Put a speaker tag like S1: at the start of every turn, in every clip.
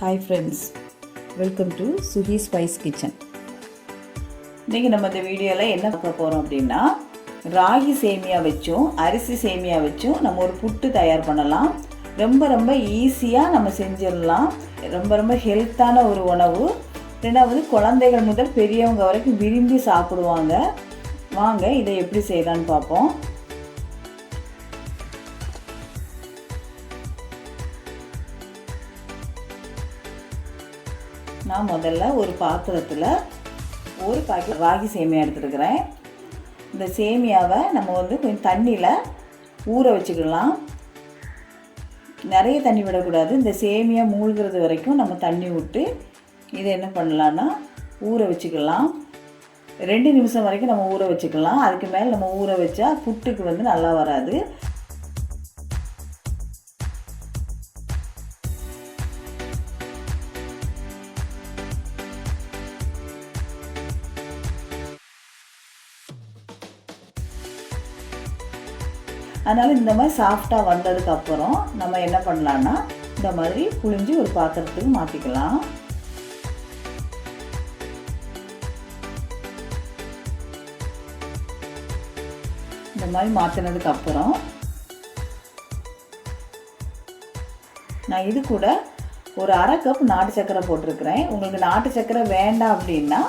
S1: Hi friends, welcome to Suhi spice kitchen. இன்றைக்கி நம்ம இந்த வீடியோவில் என்ன பார்க்க போகிறோம் அப்படின்னா, ராகி சேமியா வச்சும் அரிசி சேமியா வச்சும் நம்ம ஒரு புட்டு தயார் பண்ணலாம். ரொம்ப ரொம்ப ஈஸியாக நம்ம செஞ்சிடலாம். ரொம்ப ரொம்ப ஹெல்த்தான ஒரு உணவு. ரெண்டாவது குழந்தைகள் முதல் பெரியவங்க வரைக்கும் விரும்பி சாப்பிடுவாங்க. வாங்க இதை எப்படி செய்யலான்னு பார்ப்போம். நான் முதல்ல ஒரு பாத்திரத்தில் ஒரு பாக்கெட் ராகி சேமியா எடுத்துருக்கிறேன். இந்த சேமியாவை நம்ம கொஞ்சம் தண்ணியில் ஊற வச்சுக்கலாம். நிறைய தண்ணி விடக்கூடாது. இந்த சேமியா மூழ்கிறது வரைக்கும் நம்ம தண்ணி விட்டு இதை என்ன பண்ணலான்னா ஊற வச்சுக்கலாம். 2 நிமிஷம் வரைக்கும் நம்ம ஊற வச்சுக்கலாம். அதுக்கு மேலே நம்ம ஊற வச்சா புட்டுக்கு நல்லா வராது. அதனால் இந்த மாதிரி சாஃப்டாக வந்ததுக்கப்புறம் நம்ம என்ன பண்ணலான்னா இந்த மாதிரி புழிஞ்சு ஒரு பாத்திரத்துக்கு மாற்றிக்கலாம். இந்த மாதிரி மாற்றினதுக்கப்புறம் நான் இது கூட ஒரு 1/2 கப் நாட்டு சர்க்கரை போட்டிருக்கிறேன். உங்களுக்கு நாட்டு சர்க்கரை வேண்டாம் அப்படின்னா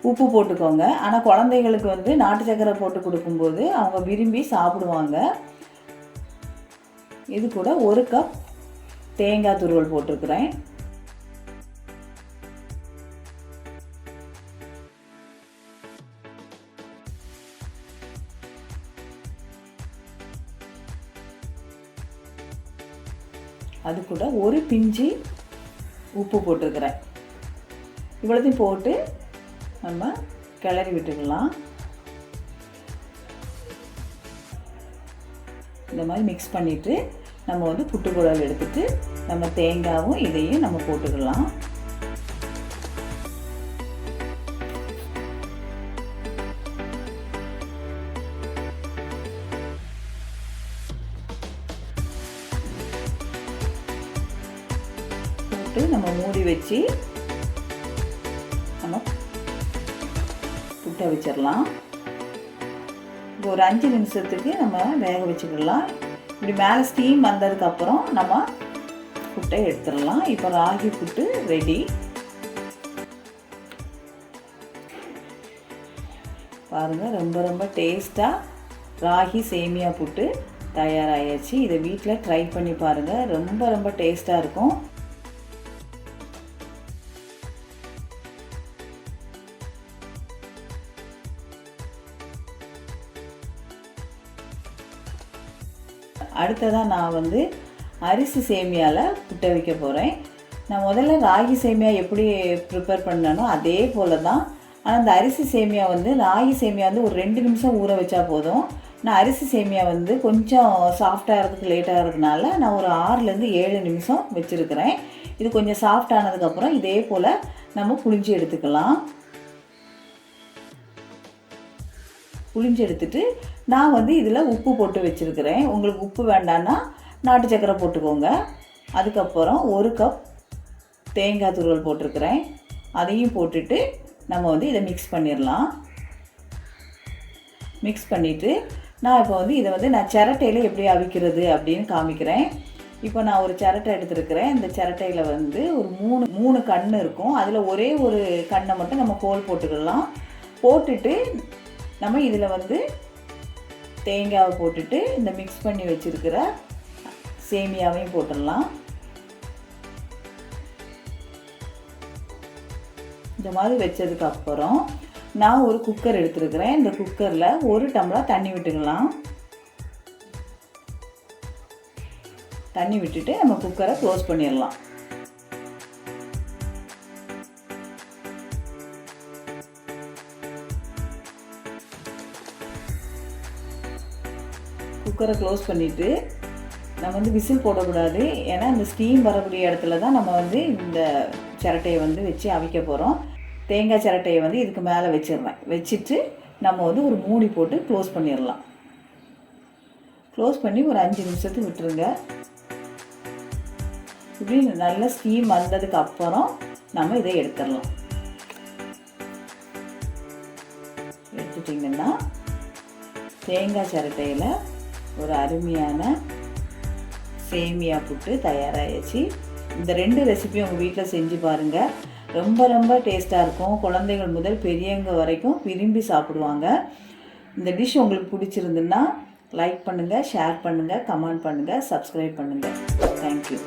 S1: உப்பு போட்டுக்கோங்க. ஆனால் குழந்தைகளுக்கு நாட்டு சர்க்கரை போட்டு கொடுக்கும்போது அவங்க விரும்பி சாப்பிடுவாங்க. இது கூட 1 கப் தேங்காய் துருவல் போட்டிருக்கிறேன். அது கூட ஒரு பிஞ்சு உப்பு போட்டிருக்கிறேன். இவ்வளோத்தையும் போட்டு நம்ம கிளறி விட்டுக்கலாம். இந்த மாதிரி மிக்ஸ் பண்ணிவிட்டு நம்ம புட்டுக்குழல் எடுத்துட்டு நம்ம தேங்காயும் இதையும் நம்ம போட்டுக்கலாம். போட்டு நம்ம மூடி வச்சு நம்ம புட்டை வச்சிடலாம். ஒரு 5 நிமிஷத்துக்கு நம்ம வேக வச்சுக்கலாம். இப்படி மேலே ஸ்டீம் வந்ததுக்கப்புறம் நம்ம புட்டை எடுத்துடலாம். இப்போ ராகி புட்டு ரெடி. பாருங்கள், ரொம்ப ரொம்ப டேஸ்ட்டாக ராகி சேமியா புட்டு தயாராகிடுச்சு. இதை வீட்டில் ட்ரை பண்ணி பாருங்கள். ரொம்ப ரொம்ப டேஸ்ட்டாக இருக்கும். அடுத்ததாக நான் அரிசி சேமியாவில் புட்டை வைக்க போகிறேன். நான் முதல்ல ராகி சேமியா எப்படி ப்ரிப்பேர் பண்ணனோ அதே போல் தான். ஆனால் இந்த அரிசி சேமியா ராகி சேமியா ஒரு 2 நிமிஷம் ஊற வச்சா போதும். நான் அரிசி சேமியா கொஞ்சம் சாஃப்டாகிறதுக்கு லேட் ஆகிறதுனால நான் ஒரு 6லேருந்து 7 நிமிஷம் வச்சுருக்கிறேன். இது கொஞ்சம் சாஃப்ட் ஆனதுக்கப்புறம் இதே போல் நம்ம புழிஞ்சு எடுத்துக்கலாம். புழிஞ்சு எடுத்துட்டு நான் இதில் உப்பு போட்டு வச்சுருக்கிறேன். உங்களுக்கு உப்பு வேண்டான்னா நாட்டு சர்க்கரை போட்டுக்கோங்க. அதுக்கப்புறம் 1 கப் தேங்காய் துருவல் போட்டிருக்கிறேன். அதையும் போட்டுட்டு நம்ம இதை மிக்ஸ் பண்ணிடலாம். மிக்ஸ் பண்ணிவிட்டு நான் இப்போ இதை நான் சிரட்டையில் எப்படி அவிக்கிறது அப்படின்னு காமிக்கிறேன். இப்போ நான் ஒரு சிரட்டை எடுத்துருக்கிறேன். இந்த சிரட்டையில் ஒரு 3 கண் இருக்கும். அதில் ஒரே ஒரு கண்ணை மட்டும் நம்ம கோல் போட்டுக்கலாம். போட்டுட்டு நம்ம இதில் தேங்காவை போட்டுட்டு இந்த மிக்ஸ் பண்ணி வச்சுருக்கிற சேமியாவையும் போட்டுடலாம். இந்த மாதிரி வச்சதுக்கப்புறம் நான் ஒரு குக்கர் எடுத்துருக்கிறேன். இந்த குக்கரில் 1 டம்ளர் தண்ணி விட்டுக்கலாம். தண்ணி விட்டுட்டு நம்ம குக்கரை க்ளோஸ் பண்ணிடலாம். குக்கரை க்ளோஸ் பண்ணிவிட்டு நம்ம விசில் போடக்கூடாது. ஏன்னா இந்த ஸ்டீம் வரக்கூடிய இடத்துல தான் நம்ம இந்த சிரட்டையை வச்சு அவிக்க போகிறோம். தேங்காய் சிரட்டையை இதுக்கு மேலே வச்சிடுறேன். வச்சுட்டு நம்ம ஒரு மூடி போட்டு க்ளோஸ் பண்ணிடலாம். க்ளோஸ் பண்ணி ஒரு 5 நிமிஷத்துக்கு விட்டுருங்க. இப்படி நல்ல ஸ்டீம் வந்ததுக்கு அப்புறம் நம்ம இதை எடுத்துடலாம். எடுத்துட்டிங்கன்னா தேங்காய் சிரட்டையில் ஒரு அருமையான சேமியா புட்டு தயாராகிடுச்சு. இந்த 2 ரெசிபியும் உங்கள் வீட்டில் செஞ்சு பாருங்கள். ரொம்ப ரொம்ப டேஸ்ட்டாக இருக்கும். குழந்தைகள் முதல் பெரியவங்க வரைக்கும் விரும்பி சாப்பிடுவாங்க. இந்த டிஷ் உங்களுக்கு பிடிச்சிருந்துன்னா லைக் பண்ணுங்கள், ஷேர் பண்ணுங்கள், கமெண்ட் பண்ணுங்கள், சப்ஸ்கிரைப் பண்ணுங்கள். தேங்க்யூ.